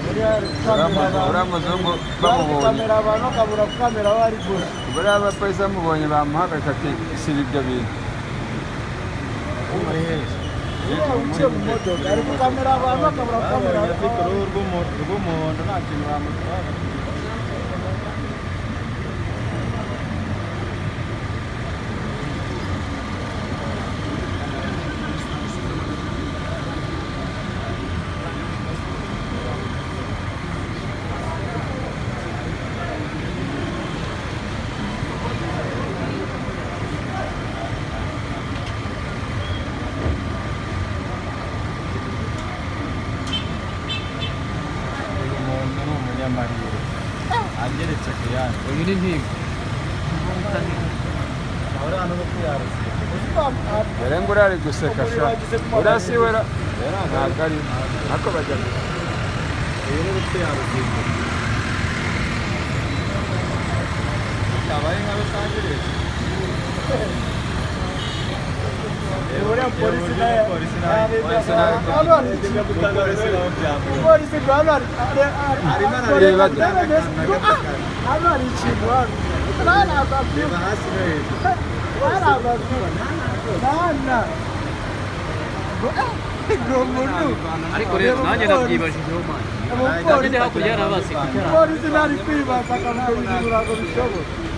uriya muzungu bamubonye kamera abantu bakabura kamera bari gusa buriya abapolisi bamubonye bamuhagarika ati siba ibyo bintu uciye mu modoka ari kukamera abantu bakabura kamera afite uruhu rw'umuhondo nta kintu bamutwara ageretse ku yandi uyu ni ntimba ahora hano no kuyarasa dore ngo uriya ari guseka sha uriya si we ntabwo ari ariko bajya uyu ni kuyarasa kabaye nka Los Angeles uriya polisi nawe polisi nawe polisi hano hari ikintu hano reba hasi no hejuru hari abazungu nana ngo umuntu ariko rero nanjye nabyibajijeho mani kandi hakurya hari abasirikare polisi ntari kwibaza akavuga ngo ntabwo bishoboka